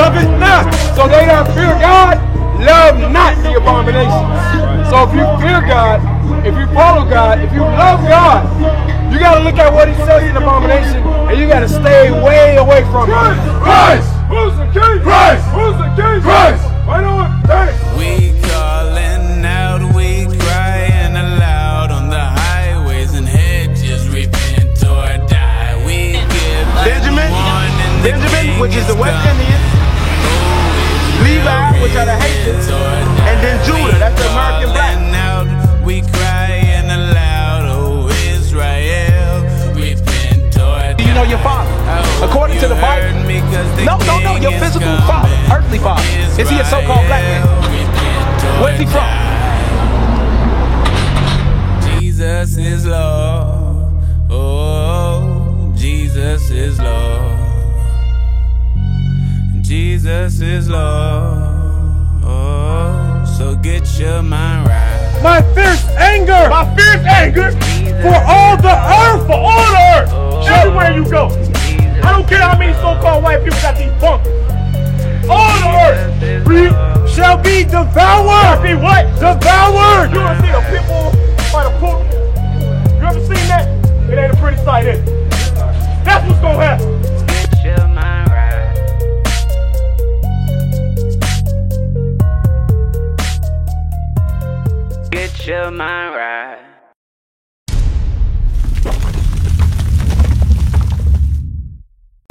love it not. So they that fear God, love not the abomination. So if you fear God, if you follow God, if you love God, you got to look at what he says in abomination, and you got to stay way away from it. Christ! Who's the king? Christ! Who's the king? Christ! I know it. We calling out, we crying aloud on the highways and hedges, repent or die. We give Benjamin, which is the West Indians, Levi, which are the Haitians, and then Judah, that's the American black. We crying aloud, oh Israel, repent or die. Do you know your father? According to the Bible. No, your physical father, earthly father. Is he a so-called black man? Where's he from? Jesus is Lord. Oh, Jesus is Lord. Jesus is Lord. Oh, so get your mind right. My fierce anger for all the earth, everywhere you go. I don't care how many so-called white people got these bunkers. All the earth shall be devoured. Shall be what? Devoured. You ever seen a people by the pool? You ever seen that? It ain't a pretty sight, is it? That's what's gonna happen. Get your mind right. Get your mind right.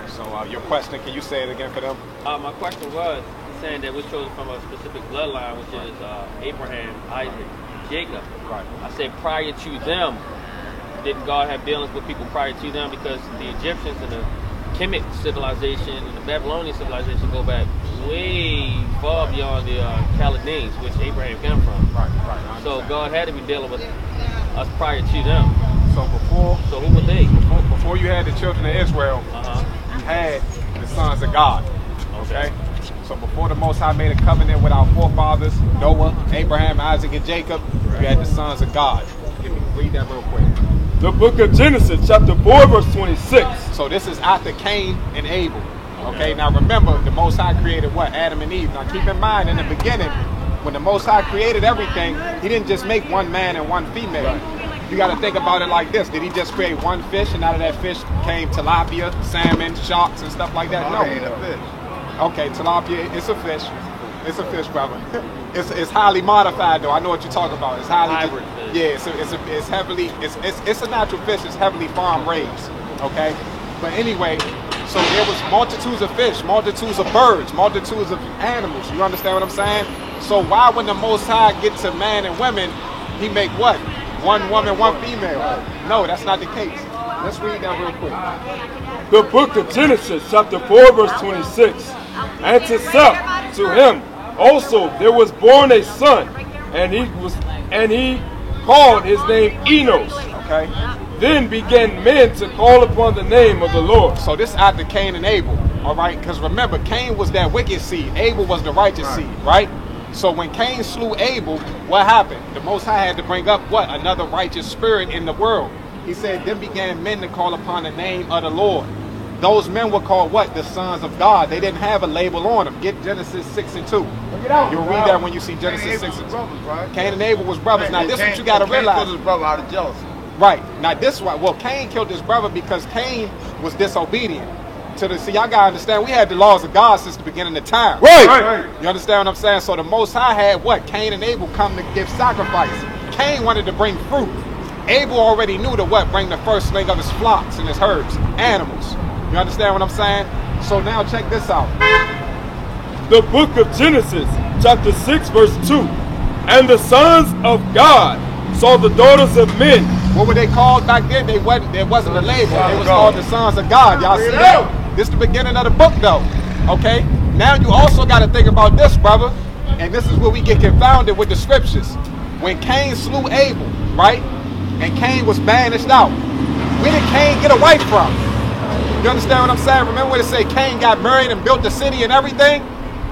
So your question, can you say it again for them? My question was saying that we're chosen from a specific bloodline, which is Abraham, Isaac, Jacob. Right. I said prior to them, didn't God have dealings with people prior to them? Because the Egyptians and the Kemet civilization and the Babylonian civilization go back way far beyond the Chaldeans, which Abraham came from. Right. So God had to be dealing with us prior to them. So So who were they? before you had the children of Israel, you had the sons of God. Okay? So before the Most High made a covenant with our forefathers, Noah, Abraham, Isaac, and Jacob, you had the sons of God. Read that real quick. The book of Genesis, chapter 4, verse 26. So this is after Cain and Abel. Okay, now remember, the Most High created what? Adam and Eve. Now keep in mind, in the beginning, when the Most High created everything, he didn't just make one man and one female. You got to think about it like this. Did he just create one fish, and out of that fish came tilapia, salmon, sharks, and stuff like that? No. It ain't a fish. Okay, tilapia, it's a fish. It's a fish, brother. It's highly modified, though. I know what you're talking about. It's highly Hybrid fish. Yeah, it's heavily. It's a natural fish. It's heavily farm raised. Okay, but anyway, so there was multitudes of fish, multitudes of birds, multitudes of animals. You understand what I'm saying? So why, when the Most High get to man and women, he make what? One woman, one female? No, that's not the case. Let's read that real quick. The book of Genesis, chapter 4, verse 26. And to Seth, to him also there was born a son, and he called his name Enos. Okay. Then began men to call upon the name of the Lord. So this after Cain and Abel, all right? Because remember, Cain was that wicked seed. Abel was the righteous seed, right? So when Cain slew Abel, what happened? The Most High had to bring up what? Another righteous spirit in the world. He said, then began men to call upon the name of the Lord. Those men were called what? The sons of God. They didn't have a label on them. Get Genesis 6 and 2. You'll read that when you see Genesis 6 and 2. Brothers, right? Cain and Abel was brothers. Now this is what you got to realize. Cain killed his brother out of jealousy. Right. Now this one, well, Cain killed his brother because Cain was disobedient. See, y'all gotta understand, we had the laws of God since the beginning of time. Right. You understand what I'm saying? So the Most High had what? Cain and Abel come to give sacrifice. Cain wanted to bring fruit. Abel already knew to what? Bring the firstling of his flocks and his herds, animals. You understand what I'm saying? So now check this out. The book of Genesis, chapter 6, verse 2. And the sons of God saw the daughters of men. What were they called back then? There wasn't a label. They was called the sons of God. Y'all see that? This is the beginning of the book, though. Okay? Now you also got to think about this, brother. And this is where we get confounded with the scriptures. When Cain slew Abel, right? And Cain was banished out. Where did Cain get a wife from? You understand what I'm saying? Remember when it say Cain got married and built the city and everything?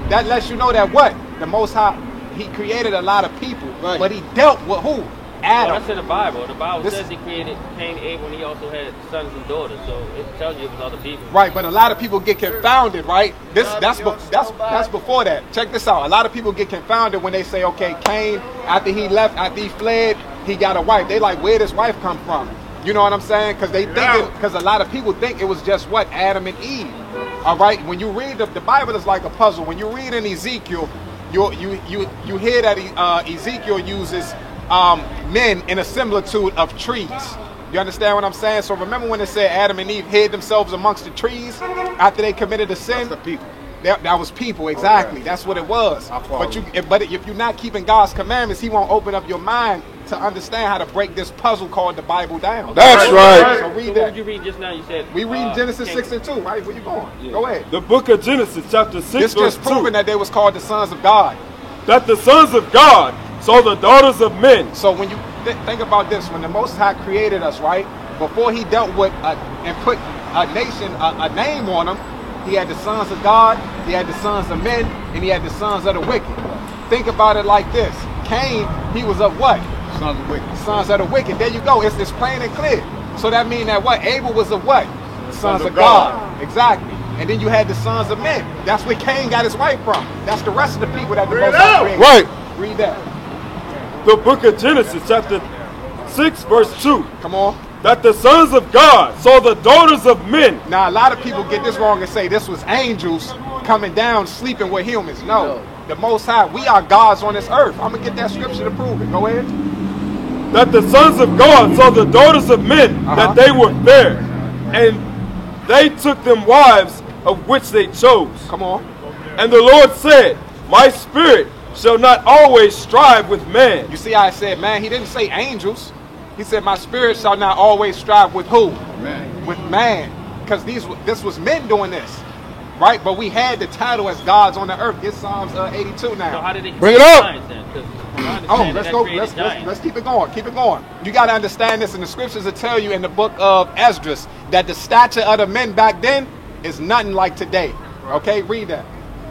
That lets you know that what? The Most High, he created a lot of people. Right. But he dealt with who? Adam. Well, that's in the Bible. The Bible This- says he created Cain, Abel, and he also had sons and daughters. So it tells you it was other people. Right, but a lot of people get confounded, right? That's before that. Check this out. A lot of people get confounded when they say, okay, Cain, after he left, after he fled, he got a wife. They like, where does wife come from? You know what I'm saying? Because because a lot of people think it was just what, Adam and Eve. All right. When you read the Bible is like a puzzle. When you read in Ezekiel, you hear that Ezekiel uses men in a similitude of trees. You understand what I'm saying? So remember when it said Adam and Eve hid themselves amongst the trees after they committed a sin? That's the people. That was people, exactly. Okay. That's what it was. I follow. But if you're not keeping God's commandments, He won't open up your mind to understand how to break this puzzle called the Bible down. That's right. So read So what that. did you read just now? You said We read Genesis Cain. 6 and 2, right? Where you going? Go ahead. The book of Genesis, chapter 6, This verse just 2. proving that they was called the sons of God. That the sons of God saw the daughters of men. So when you think about this, when the Most High created us, right? Before He dealt with and put a nation, a name on them, He had the sons of God, He had the sons of men, and He had the sons of the wicked. Think about it like this. Cain, he was of what? Sons of wicked. Sons of the wicked. There you go. It's plain and clear. So that means that what? Abel was of what? Sons of God. Exactly. And then you had the sons of men. That's where Cain got his wife from. That's the rest of the people that the Most High created. Right. Read that. The book of Genesis, chapter 6, verse 2. Come on. That the sons of God saw the daughters of men. Now, a lot of people get this wrong and say this was angels coming down, sleeping with humans. No. The Most High, we are gods on this earth. I'm going to get that scripture to prove it. Go ahead. That the sons of God saw the daughters of men, that they were fair. And they took them wives of which they chose. Come on. And the Lord said, my spirit shall not always strive with man. You see how I said, man, He didn't say angels. He said, my spirit shall not always strive with who? Man. With man. Because this was men doing this. Right? But we had the title as gods on the earth. Get Psalms 82 So now. how did they Bring it create up. giants then? 'Cause I understand Oh, that let's that go. created giants. Let's keep it going. Keep it going. You got to understand this, and the scriptures will tell you in the book of Esdras that the stature of the men back then is nothing like today. Okay, read that.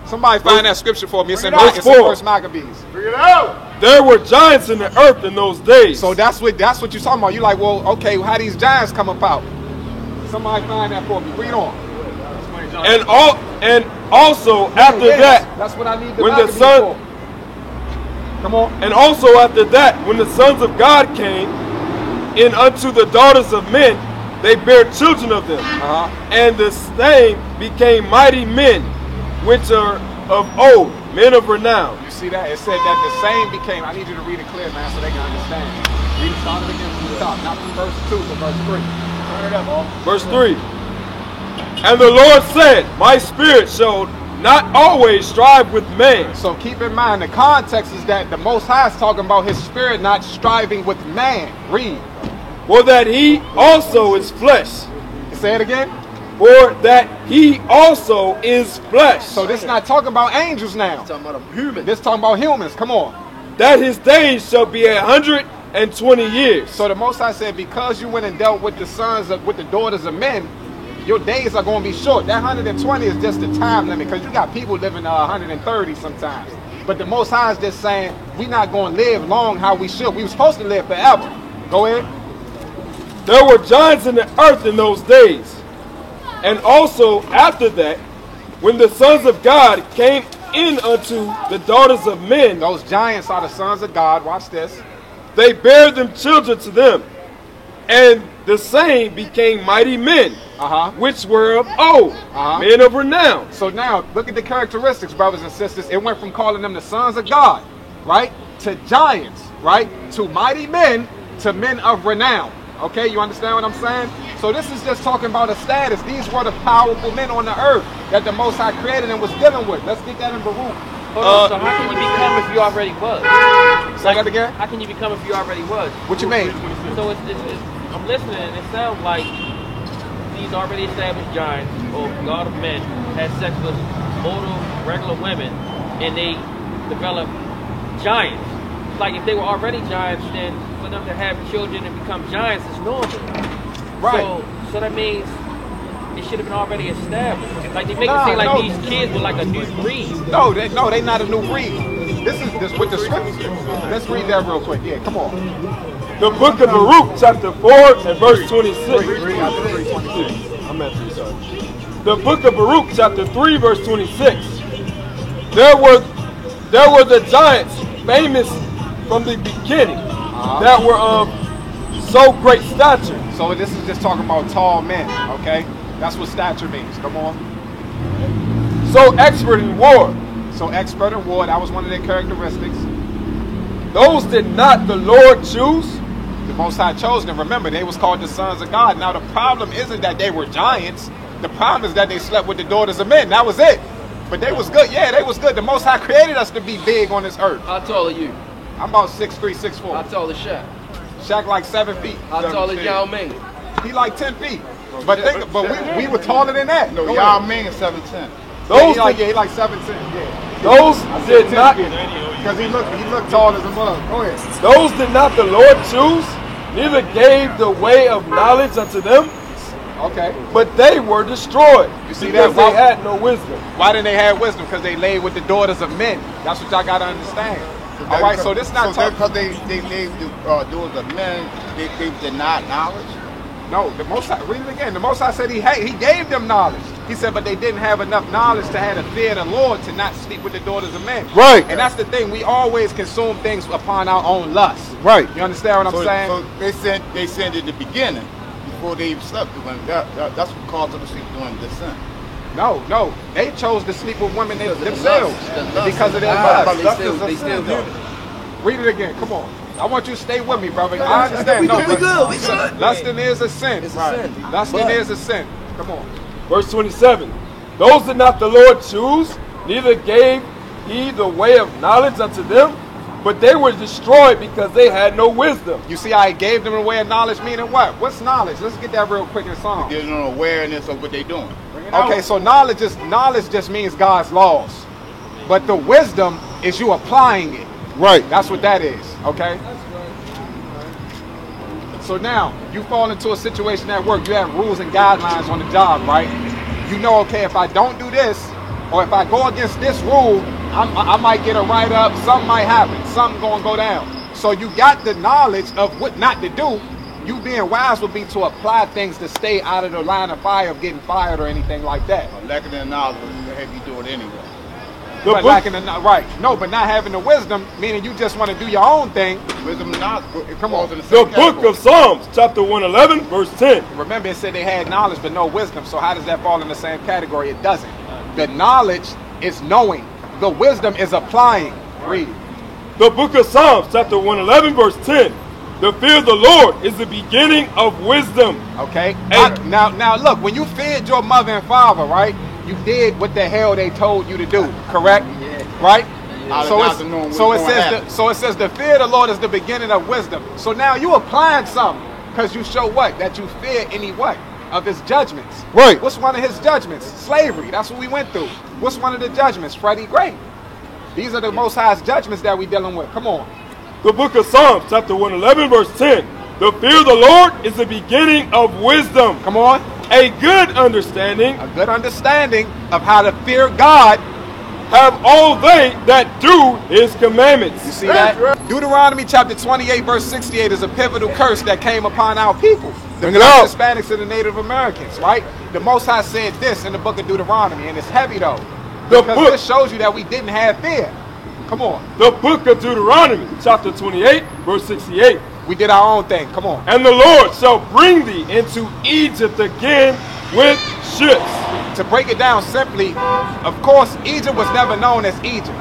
Somebody find that scripture for me. It's in Verse 4. First Maccabees. Figure it out. There were giants in the earth in those days. So that's what you're talking about. You're like, well, okay, how these giants come about? Somebody find that for me. Read on. and also after Yes, that, that's what I need the when the Maccabees son- for. Come on. and also after that, when the sons of God came in unto the daughters of men, they bare children of them. And the same became mighty men, which are of old, men of renown. You see that? It said that the same became. I need you to read it clear, man, so they can understand. Read it, start it again from the top, not from verse 2, but verse 3. Turn it up, all. Verse 3. And the Lord said, my spirit shall not always strive with man. So keep in mind, the context is that the Most High is talking about His spirit not striving with man. Read. For that he also is flesh. Say it again. For that he also is flesh. So this is not talking about angels now. Talking about a human. This talking about humans. Come on. That his days shall be 120 years. So the Most High said, because you went and dealt with with the daughters of men, your days are going to be short. That 120 is just the time limit, because you got people living 130 sometimes. But the Most High is just saying, we're not going to live long how we should. We were supposed to live forever. Go ahead. There were giants in the earth in those days. And also after that, when the sons of God came in unto the daughters of men, Those giants are the sons of God. Watch this. they bare them children to them. And the same became mighty men, which were of old, men of renown. So now, look at the characteristics, brothers and sisters. It went from calling them the sons of God, right, to giants, right, to mighty men, to men of renown. Okay, you understand what I'm saying? So this is just talking about a status. These were the powerful men on the earth that the Most High created and was dealing with. Let's get that in Baruch. Hold on, so how can you become if you already was? Say that again? How can you become if you already was? What you mean? So I'm listening, and it sounds like these already established giants, or God of men, had sex with older, regular women, and they developed giants. Like if they were already giants, then for them to have children and become giants is normal. Right. So that means it should have been already established. Like they make it seem like these kids were like a new breed. No, they not a new breed. This is what the scripture. Let's read that real quick. Yeah, come on. The book of Baruch, chapter 4 and verse 26. I'm at 3, sorry. The book of Baruch, chapter 3, verse 26. There were the giants, famous from the beginning, that were of so great stature. So this is just talking about tall men, okay? That's what stature means. Come on. So expert in war. So expert in war, that was one of their characteristics. Those did not the Lord choose. The Most High chose them. Remember, they was called the sons of God. Now the problem isn't that they were giants. The problem is that they slept with the daughters of men. That was it. But they was good. Yeah, they was good. The Most High created us to be big on this earth. How tall are you? I'm about 6'3", 6'4". How tall is Shaq? Shaq like 7 feet. How tall is Yao Ming? He like 10 feet. But we were taller than that. No, Yao Ming is 7'10". Those he like 7'10". Yeah. Those did not. Because he looked tall as a mug. Go ahead. Those did not the Lord choose, neither gave the way of knowledge unto them. Okay. But they were destroyed. You see because that? They had no wisdom. Why didn't they have wisdom? Because they laid with the daughters of men. That's what y'all got to understand. All right, so this not talking. Because they laid with the daughters of men, they denied knowledge? No, the Most High, read it again. The Most High said he gave them knowledge. He said, but they didn't have enough knowledge to have the fear of the Lord to not sleep with the daughters of men. Right. And that's the thing. We always consume things upon our own lust. Right. You understand what I'm saying? So they sinned at the beginning before they even slept with women. That's what caused them to sleep during the sin. No. They chose to sleep with women themselves because of their lust. They still do. Read it again. Come on. I want you to stay with me, brother. I understand. We good. Lusting is a sin. It's a sin. Lusting is a sin. Come on. Verse 27. Those did not the Lord choose, neither gave he the way of knowledge unto them, but they were destroyed because they had no wisdom. You see how he gave them the way of knowledge, meaning what? What's knowledge? Let's get that real quick in song. Getting an awareness of what they're doing. Okay, so knowledge just means God's laws. But the wisdom is you applying it. Right. That's what that is, okay? So now, you fall into a situation at work, you have rules and guidelines on the job, right? You know, okay, if I don't do this, or if I go against this rule, I might get a write-up, something might happen, something gonna go down. So you got the knowledge of what not to do. You being wise would be to apply things to stay out of the line of fire of getting fired or anything like that. Lacking the knowledge will have you do it anyway. But lacking the right, no, but not having the wisdom, meaning you just want to do your own thing. Wisdom not. Come on. The book of Psalms, chapter 111, verse 10. Remember, it said they had knowledge but no wisdom. So how does that fall in the same category? It doesn't. The knowledge is knowing. The wisdom is applying. Read. The book of Psalms, chapter 111, verse 10. The fear of the Lord is the beginning of wisdom. Okay. Now look, when you feared your mother and father, right? You did what the hell they told you to do, correct? Yeah. Right? Yeah. So it says the fear of the Lord is the beginning of wisdom. So now you applying something because you show what? That you fear any what? Of his judgments. Right. What's one of his judgments? Slavery. That's what we went through. What's one of the judgments? Freddie Gray. These are the Most High's judgments that we dealing with. Come on. The book of Psalms, chapter 111, verse 10. The fear of the Lord is the beginning of wisdom. Come on. A good understanding. A good understanding of how to fear God. Have all they that do his commandments. You see that? Deuteronomy chapter 28, verse 68 is a pivotal curse that came upon our people. The Hispanics and the Native Americans, right? The Most High said this in the book of Deuteronomy, and it's heavy though. Because this shows you that we didn't have fear. Come on. The book of Deuteronomy, chapter 28, verse 68. We did our own thing. Come on. And the Lord shall bring thee into Egypt again with ships. To break it down simply, of course, Egypt was never known as Egypt.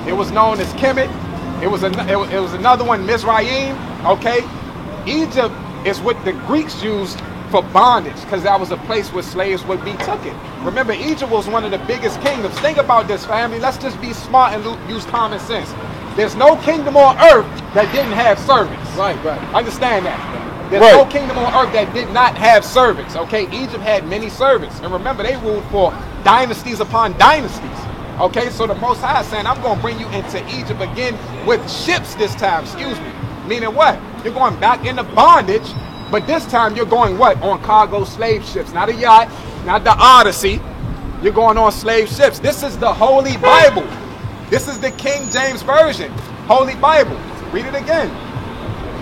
It was known as Kemet. It was another one, Mizraim. Okay. Egypt is what the Greeks used for bondage, because that was a place where slaves would be taken. Remember, Egypt was one of the biggest kingdoms. Think about this, family. Let's just be smart and use common sense. There's no kingdom on earth that didn't have servants. Right. Understand that. There's no kingdom on earth that did not have servants. Okay, Egypt had many servants. And remember, they ruled for dynasties upon dynasties. Okay, so the Most High is saying, I'm going to bring you into Egypt again with ships this time. Excuse me. Meaning what? You're going back into bondage. But this time you're going what? On cargo slave ships. Not a yacht, not the Odyssey. You're going on slave ships. This is the Holy Bible. This is the King James Version. Holy Bible. Read it again.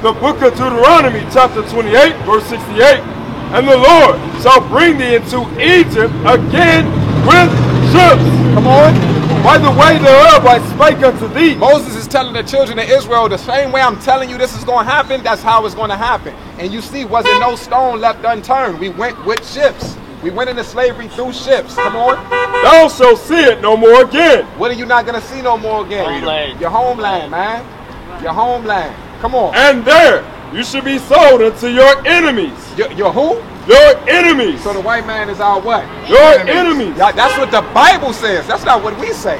The book of Deuteronomy, chapter 28, verse 68. And the Lord shall bring thee into Egypt again with ships. Come on. By the way thereof I spake unto thee. Moses is telling the children of Israel, the same way I'm telling you this is going to happen, that's how it's going to happen. And you see, wasn't no stone left unturned. We went with ships. We went into slavery through ships. Come on. Thou shalt see it no more again. What are you not going to see no more again? Homeland. Your homeland, man. Your homeland. Come on. And there you should be sold unto your enemies. Your who? Your enemies. So the white man is our what? Your enemies. Yeah, that's what the Bible says. That's not what we say.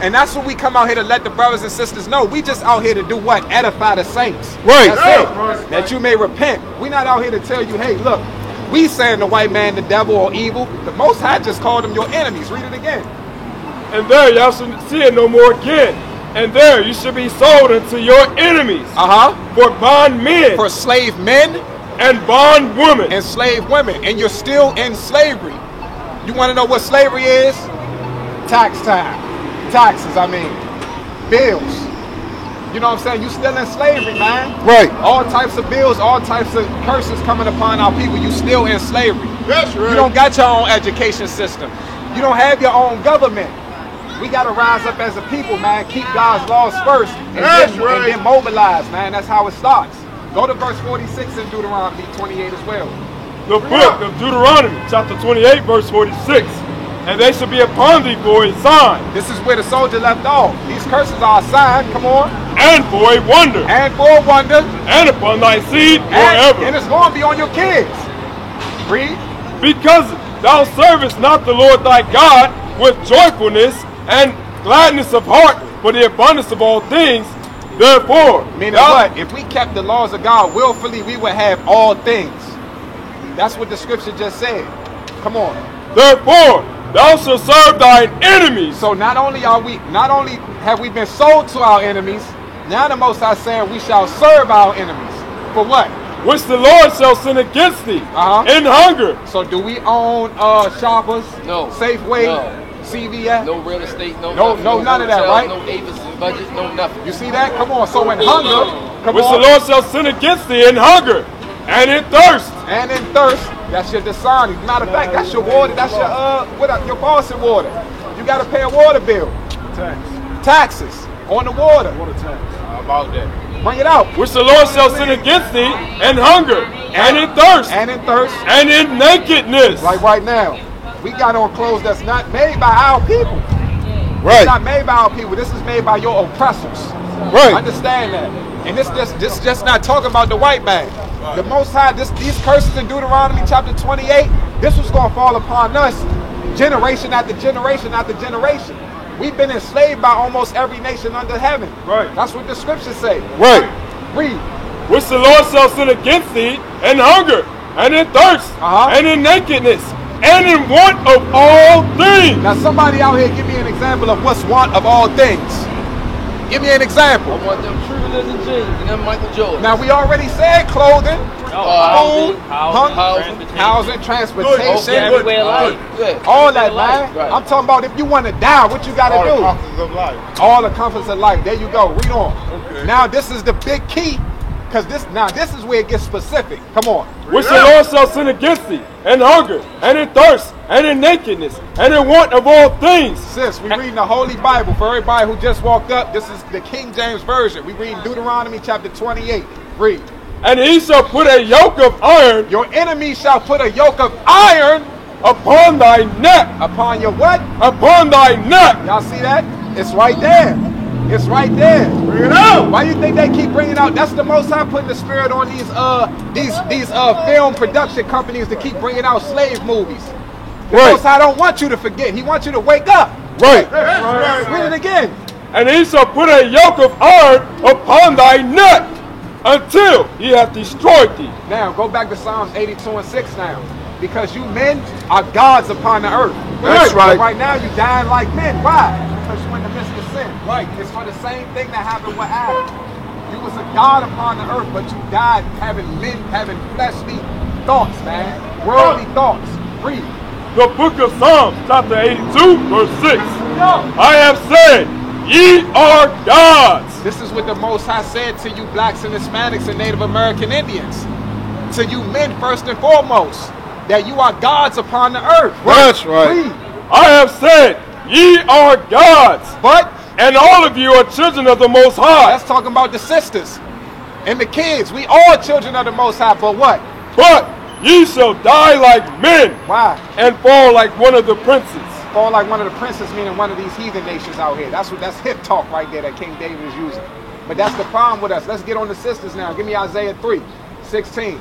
And that's what we come out here to let the brothers and sisters know. We just out here to do what? Edify the saints. Right. That's it. Right. That you may repent. We're not out here to tell you, hey, look, we saying the white man the devil or evil. The Most High just called them your enemies. Read it again. And there y'all should see it no more again. And there you should be sold unto your enemies. For bond men. For slave men. And bond women. And slave women. And you're still in slavery. You want to know what slavery is? Tax time. Taxes, I mean. Bills. You know what I'm saying? You still in slavery, man. Right. All types of bills, all types of curses coming upon our people. You still in slavery. That's right. You don't got your own education system. You don't have your own government. We got to rise up as a people, man. Keep God's laws first. And then mobilize, man. That's how it starts. Go to verse 46 in Deuteronomy 28 as well. The book of Deuteronomy, chapter 28, verse 46. And they shall be upon thee for a sign. This is where the soldier left off. These curses are a sign. Come on. And for a wonder. And for a wonder. And upon thy seed forever. And it's going to be on your kids. Read. Because thou servest not the Lord thy God with joyfulness and gladness of heart for the abundance of all things. Therefore, meaning what? If we kept the laws of God willfully, we would have all things. That's what the scripture just said. Come on. Therefore, thou shalt serve thine enemies. So not only have we been sold to our enemies, now the Most High saying we shall serve our enemies. For what? Which the Lord shall send against thee in hunger. So do we own Shoppers? No. Safeway? No. CVS? No real estate, no none of that, right? No Avis budget, no nothing. You see that? Come on. So in hunger, which the Lord shall send against thee in hunger and in thirst. And in thirst, that's your Dasani. Matter of fact, that's your water. That's your faucet water. You got to pay a water bill. Taxes on the water. Water tax. How about that? Bring it out. Which the Lord shall send against thee in hunger and in thirst. And in thirst. And in nakedness. Like right now. We got on clothes that's not made by our people. Right. It's not made by our people. This is made by your oppressors. Right. Understand that. And this just not talking about the white man. The Most High, these curses in Deuteronomy chapter 28, this was going to fall upon us generation after generation after generation. We've been enslaved by almost every nation under heaven. Right. That's what the scriptures say. Right. Read. Which the Lord shall send against thee in hunger and in thirst and in nakedness and in want of all things. Now somebody out here give me an example of what's want of all things. Give me an example. I want them True Religion jeans and them Michael Jordan. Now we already said clothing, food, housing, transportation, everywhere life. all that, man. Right. I'm talking about if you want to die, what you got to do? All the comforts of life. All the comforts of life. There you go. Read on. Okay. Now this is the big key, because this is where it gets specific. Come on. Which the Lord shall send against thee in hunger and in thirst and in nakedness and in want of all things. Sis, we reading the Holy Bible. For everybody who just walked up, this is the King James Version. We reading Deuteronomy chapter 28. Read. And he shall put a yoke of iron. Your enemy shall put a yoke of iron upon thy neck. Upon your what? Upon thy neck. Y'all see that? It's right there. It's right there. Bring it out. Why you think they keep bringing out? That's the Most High putting the spirit on these film production companies to keep bringing out slave movies. The Most High don't want you to forget. He wants you to wake up. Right. Read it again. And he shall put a yoke of iron upon thy neck until he hath destroyed thee. Now go back to Psalms 82 and 6 now. Because you men are gods upon the earth. That's right. But right now you dying like men. Why? Because you're in the midst of sin. Right. It's for the same thing that happened with Adam. You was a god upon the earth, but you died having fleshly thoughts, man. Worldly thoughts. Read. The book of Psalms, chapter 82, verse 6. I have said, ye are gods. This is what the Most High said to you blacks and Hispanics and Native American Indians. To you men first and foremost, that you are gods upon the earth. That's right. Read. I have said, ye are gods. But, and all of you are children of the Most High. That's talking about the sisters and the kids. We all children of the Most High, but what? But ye shall die like men. Why? And fall like one of the princes. Fall like one of the princes, meaning one of these heathen nations out here. That's hip talk right there that King David is using. But that's the problem with us. Let's get on the sisters now. Give me Isaiah 3:16.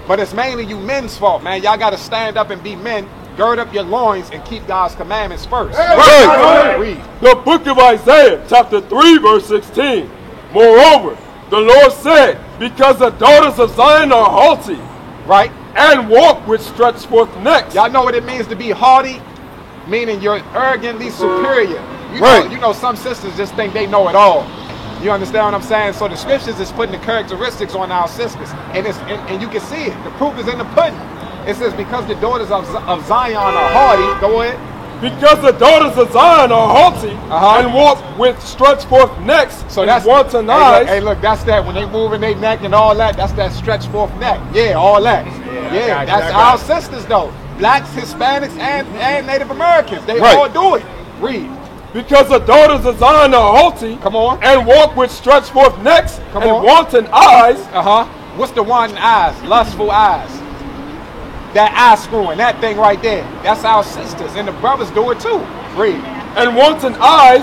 But it's mainly you men's fault, man. Y'all got to stand up and be men. Gird up your loins and keep God's commandments first. Right. Read. The book of Isaiah, chapter 3, verse 16. Moreover, the Lord said, because the daughters of Zion are haughty, right, and walk with stretched forth necks. Y'all know what it means to be haughty? Meaning you're arrogantly superior. You know, some sisters just think they know it all. You understand what I'm saying? So the scriptures is putting the characteristics on our sisters. And you can see it. The proof is in the pudding. It says, because the daughters of Zion are haughty, go ahead. Because the daughters of Zion are haughty and walk with stretched forth necks, so that's wanton eyes. Hey, look, that's that. When they moving their neck and all that, that's that stretched forth neck. Yeah, all that. Yeah, that's our sisters though. Blacks, Hispanics, and Native Americans. They all do it. Read. Because the daughters of Zion are haughty, come on, and walk with stretched forth necks and wanton eyes. What's the wanton eyes? Lustful eyes. That eye screwing, that thing right there. That's our sisters, and the brothers do it too. Read. And wanton eyes,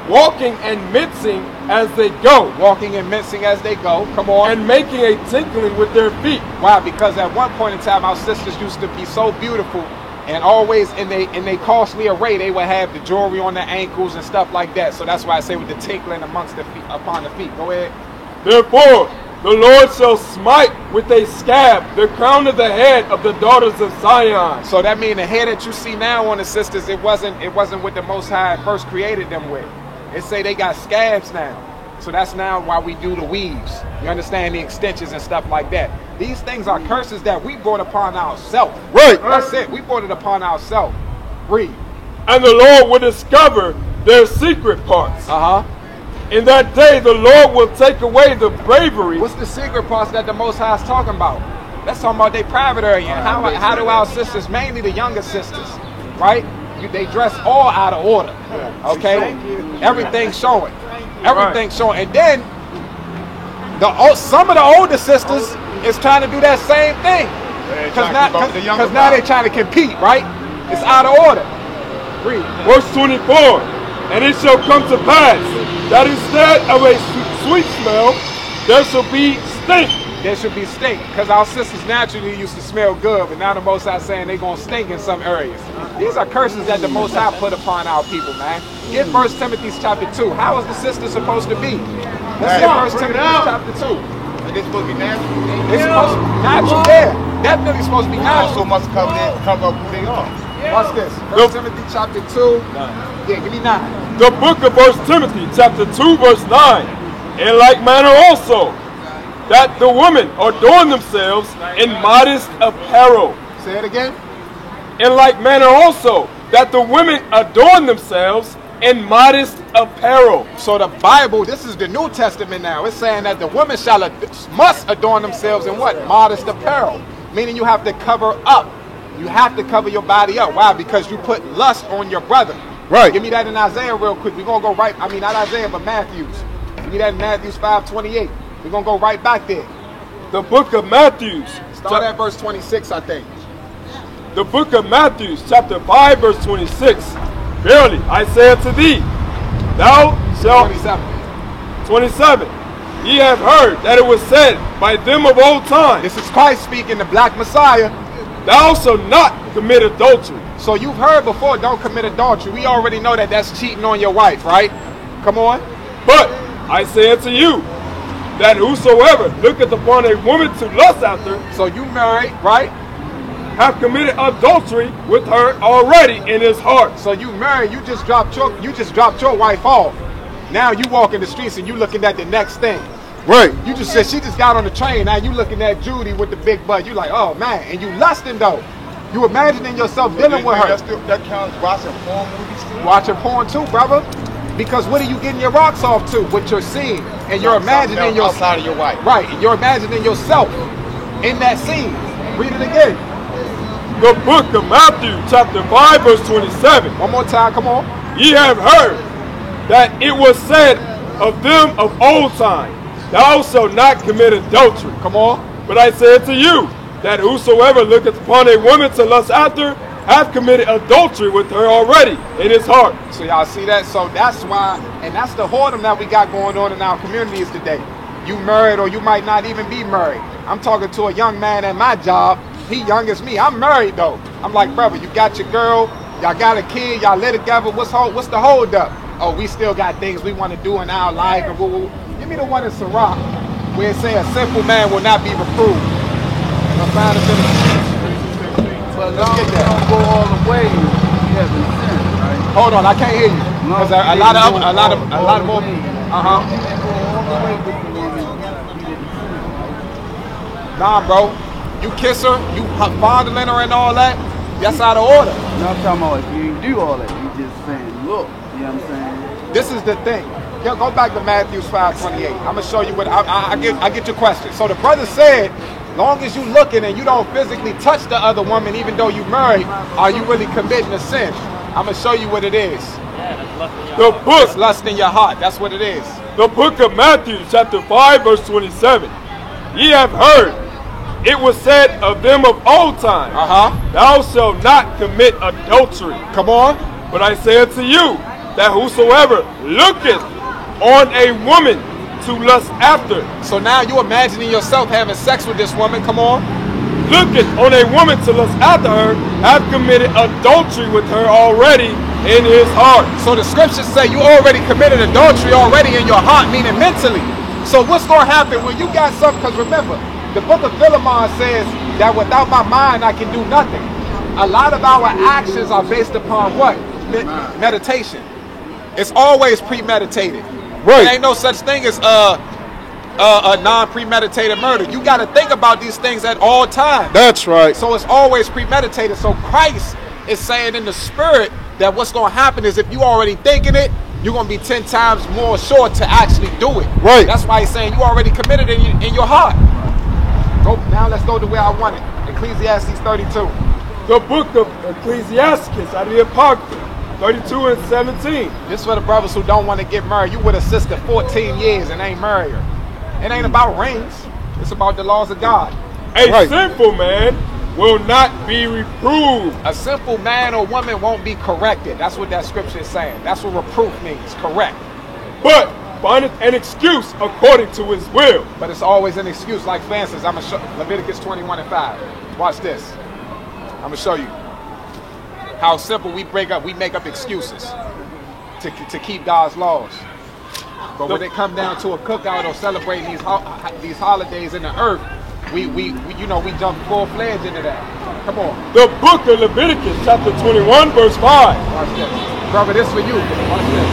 walking and mincing as they go. Walking and mincing as they go. Come on. And making a tinkling with their feet. Why? Because at one point in time, our sisters used to be so beautiful, and always in they costly array, they would have the jewelry on their ankles and stuff like that. So that's why I say with the tinkling amongst the feet, upon the feet. Go ahead. Therefore, the Lord shall smite with a scab the crown of the head of the daughters of Zion. So that means the hair that you see now on the sisters, it wasn't what the Most High first created them with. It say they got scabs now. So that's now why we do the weaves. You understand, the extensions and stuff like that. These things are curses that we brought upon ourselves. Right. That's it. We brought it upon ourselves. Read. And the Lord will discover their secret parts. In that day, the Lord will take away the bravery. What's the secret parts that the Most High is talking about? That's talking about their private area. How do our sisters, mainly the younger sisters, right? They dress all out of order. Okay? Everything's showing. Everything's showing. And then, some of the older sisters is trying to do that same thing. Because now they're trying to compete, right? It's out of order. Read. Verse 24. And it shall come to pass that instead of a sweet smell, there shall be stink. There should be stink, because our sisters naturally used to smell good, but now the Most High saying they're going to stink in some areas. These are curses that the Most High put upon our people, man. Get 1 Timothy chapter 2. How is the sister supposed to be? Let's get 1 Timothy chapter 2. Are they supposed to be natural? They're supposed to be natural, yeah. Definitely supposed to be natural. Also must cover up who they are. Watch this. 1 Timothy chapter 2. Yeah, give me 9. The book of 1 Timothy chapter 2 verse 9. In like manner also, that the women adorn themselves in modest apparel. Say it again. In like manner also, that the women adorn themselves in modest apparel. So the Bible, this is the New Testament now. It's saying that the women must adorn themselves in what? Modest apparel. Meaning you have to cover up. You have to cover your body up. Why? Because you put lust on your brother. Right. Give me that in Isaiah real quick. We're going to go right, not Isaiah, but Matthews. Give me that in Matthews 5:28. We're going to go right back there. The book of Matthew. Start at verse 26, I think. The book of Matthew, chapter 5, verse 26. Verily, I say unto thee, thou shalt... 27. Ye have heard that it was said by them of old time. This is Christ speaking, the black Messiah. Thou shalt not commit adultery. So you've heard before, don't commit adultery. We already know that that's cheating on your wife, right? Come on. But I say unto you, that whosoever looketh upon a woman to lust after, so you married, right, have committed adultery with her already in his heart. So you married, you just dropped your wife off. Now you walk in the streets and you looking at the next thing. Right. You just said she just got on the train. Now you looking at Judy with the big butt. You like, oh man, and you lusting though. You imagining yourself dealing with her. That counts watching porn movies too? Watching porn too, brother. Because what are you getting your rocks off to? What you're seeing. And you're imagining yourself. Outside of your wife. Right. You're imagining yourself in that scene. Read it again. The book of Matthew, chapter 5, verse 27. One more time, come on. Ye have heard that it was said of them of old time, thou shalt not commit adultery. Come on. But I say to you, that whosoever looketh upon a woman to lust after, hath committed adultery with her already in his heart. So y'all see that? So that's why, and that's the whoredom that we got going on in our communities today. You married or you might not even be married. I'm talking to a young man at my job. He young as me. I'm married though. I'm like, brother, you got your girl, y'all got a kid, y'all live together. What's the hold up? Oh, we still got things we want to do in our life. And woo-woo. Give me the one in Sirach where it say a simple man will not be reproved. I found it in the But let's get that. Don't go all the way. You haven't sinned, right? Hold on, I can't hear you. Because a lot of more. Nah, bro. You kiss her, you fondling her and all that. That's out of order. No, I'm talking about if you ain't do all that. You just saying, look. You know what I'm saying? This is the thing. Yo, go back to Matthew 5:28. I'm gonna show you what I get your question. So the brother said, long as you looking and you don't physically touch the other woman, even though you married, are you really committing a sin? I'm gonna show you what it is. Yeah, that's lust in your heart. The book, It's lust in your heart. That's what it is. the book of Matthew, chapter 5, verse 27. Ye have heard, it was said of them of old time, thou shalt not commit adultery. Come on. But I say unto you, that whosoever looketh on a woman to lust after. So now you imagining yourself having sex with this woman. Come on. Looketh on a woman to lust after her, have committed adultery with her already in his heart. So the scriptures say you already committed adultery already in your heart, meaning mentally. So what's going to happen when you got something? Because remember, the book of Philemon says that without my mind I can do nothing. A lot of our actions are based upon what? Meditation. It's always premeditated. Right. There ain't no such thing as a non-premeditated murder. You got to think about these things at all times. That's right. So it's always premeditated. So Christ is saying in the spirit that what's going to happen is if you already thinking it, you're going to be 10 times more sure to actually do it. Right. That's why he's saying you already committed in your heart. Now let's go to where I want it. Ecclesiastes 32. The book of Ecclesiastes out of the Apocrypha, 32 and 17. This for the brothers who don't want to get married. You with a sister 14 years and ain't married her. It ain't about rings. It's about the laws of God. A sinful man will not be reproved. A simple man or woman won't be corrected. That's what that scripture is saying. That's what reproof means. Correct. But findeth an excuse according to his will. But it's always an excuse. Like for instance, I'm going to show Leviticus 21 and 5. Watch this. I'm going to show you how simple we make up excuses to keep God's laws. But when it comes down to a cookout or celebrating these holidays in the earth, we jump full-fledged into that. Come on. The book of Leviticus, chapter 21, verse 5. Watch this. Brother, this for you. Watch this.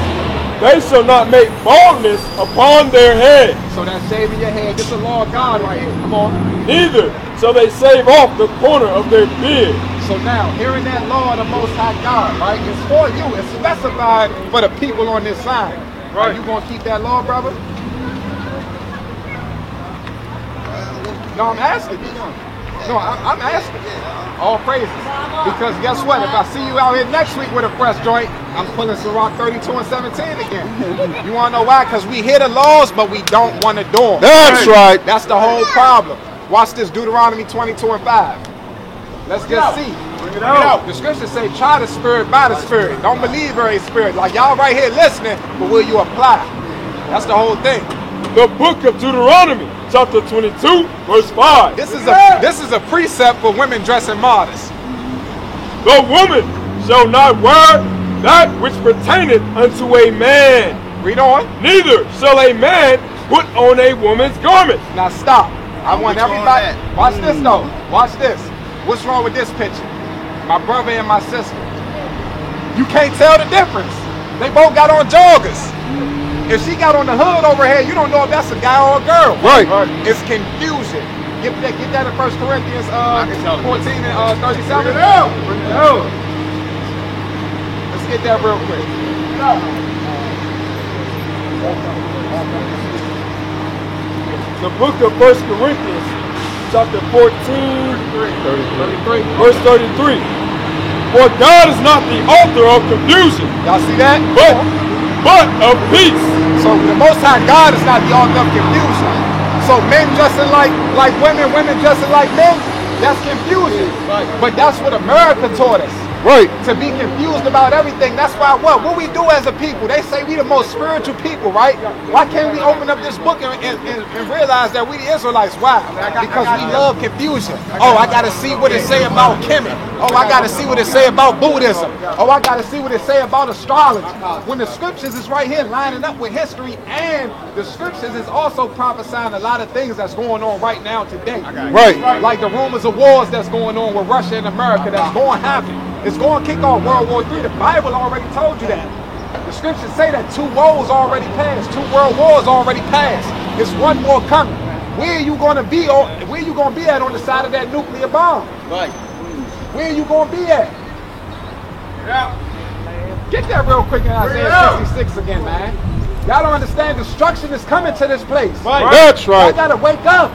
They shall not make baldness upon their head. So that's shaving your head. This is the law of God right here. Come on. Neither shall they shave off the corner of their beard. So now, hearing that law of the Most High God, right, it's for you. It's specified for the people on this side. Right. Are you going to keep that law, brother? No, I'm asking you. No, I'm asking. All praises. Because guess what? If I see you out here next week with a fresh joint, I'm pulling Sirach 32 and 17 again. You want to know why? Because we hear the laws, but we don't want to do them. That's right. That's the whole problem. Watch this, Deuteronomy 22 and 5. Let's just see. Bring it out. The scriptures say, try the spirit by the spirit. Don't believe every spirit. Like y'all right here listening, but will you apply? That's the whole thing. The book of Deuteronomy, chapter 22, verse 5. This is a precept for women dressing modest. The woman shall not wear that which pertaineth unto a man. Read on. Neither shall a man put on a woman's garment. Now stop. I want everybody. Watch this though. Watch this. What's wrong with this picture? My brother and my sister. You can't tell the difference. They both got on joggers. If she got on the hood over here, you don't know if that's a guy or a girl. Right. It's confusion. Get that in 1 Corinthians 14 and 37. Bring it out. Bring it out. Let's get that real quick. The book of 1 Corinthians, chapter 14, verse 33. For God is not the author of confusion. Y'all see that? But of peace. So the Most High God is not the author of confusion. So men dressing like women, women dressing like men, that's confusion. Right. But that's what America taught us. Right. To be confused about everything. That's why what we do as a people, they say we the most spiritual people, right? Why can't we open up this book and realize that we the Israelites? Why? Because we love confusion. Oh, I gotta see what it say about Kemet. Oh, I gotta see what it say about Buddhism. Oh, I gotta see what it say about astrology. When the scriptures is right here lining up with history, and the scriptures is also prophesying a lot of things that's going on right now today. Right. Like the rumors of wars that's going on with Russia and America that's going to happen. It's going to kick off World War III. The Bible already told you that. The scriptures say that 2 wars already passed. 2 world wars already passed. It's 1 more coming. Where are you going to be on? Where you going to be at on the side of that nuclear bomb? Right. Where are you going to be at? Yeah. Get that real quick in Isaiah 66 again, man. Y'all don't understand. Destruction is coming to this place. Right. That's right. Y'all got to wake up.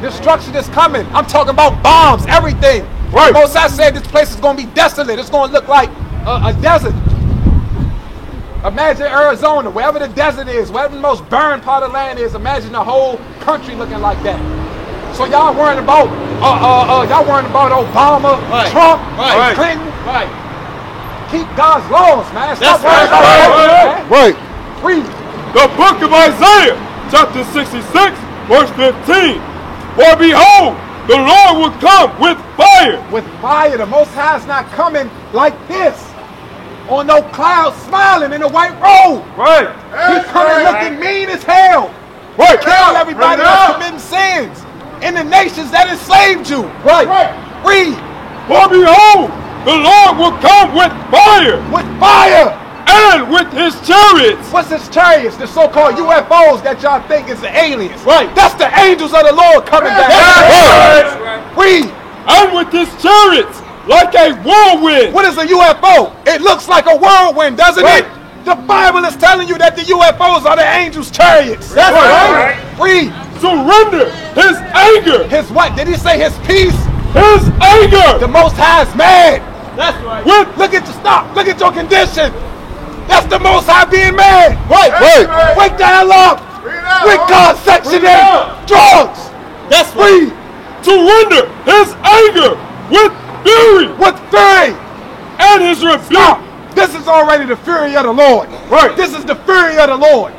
Destruction is coming. I'm talking about bombs, everything. Right. Moses said this place is going to be desolate. It's going to look like a desert. Imagine Arizona, wherever the desert is, wherever the most burned part of land is, imagine the whole country looking like that. So y'all worrying about Obama, Trump, Clinton. Right. Keep God's laws, man. Stop That's worrying about Right. Read. The book of Isaiah, chapter 66, verse 15. For behold, the Lord will come with fire. With fire. The Most High is not coming like this. On no clouds smiling in a white robe. Right. He's coming looking mean as hell. Right. Kill everybody that's committing sins. In the nations that enslaved you. Right. Read. For behold, the Lord will come with fire. With fire. And with his chariots. What's his chariots? The so-called UFOs that y'all think is the aliens. Right. That's the angels of the Lord coming down. Right. Read. And with his chariots, like a whirlwind. What is a UFO? It looks like a whirlwind, doesn't it? The Bible is telling you that the UFOs are the angels' chariots. That's right. Read. Surrender his anger. His what? Did he say his peace? His anger. The Most High is mad. That's right. Look at your condition. That's the Most High being mad. Right. Wake the hell up. With God section in drugs. That's right. To render his anger with fury. With fury. And his rebuke. This is already the fury of the Lord. Right. This is the fury of the Lord.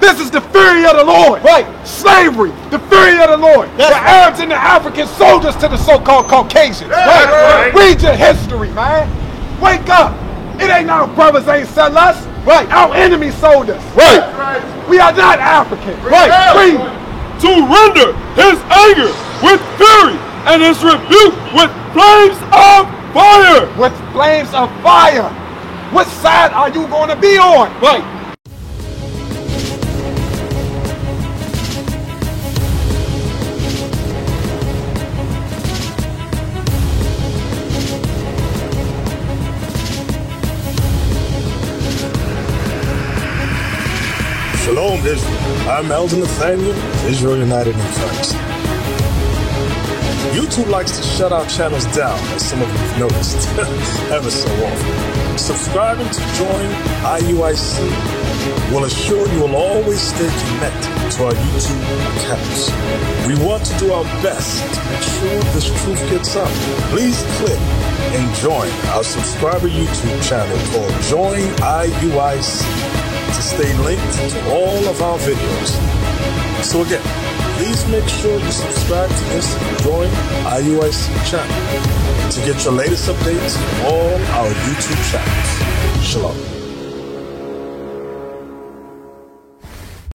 This is the fury of the Lord. Right. Slavery. The fury of the Lord. The Arabs and the African soldiers to the so-called Caucasians. Right. Read your history, man. Wake up. It ain't our brothers ain't sell us. Right. Our enemies sold us. Right. We are not African. Right. Read. To render his anger with fury and his rebuke with flames of fire. With flames of fire. What side are you going to be on? Right. Shalom, Israel. I'm Elder Nathaniel, Israel United in Christ. YouTube likes to shut our channels down, as some of you have noticed, ever so often. Subscribing to join IUIC will assure you will always stay connected to our YouTube accounts. We want to do our best to make sure this truth gets out. Please click and join our subscriber YouTube channel called Join IUIC to stay linked to all of our videos. So again, please make sure you subscribe to this Join IUIC channel to get your latest updates on all our YouTube channels. Shalom.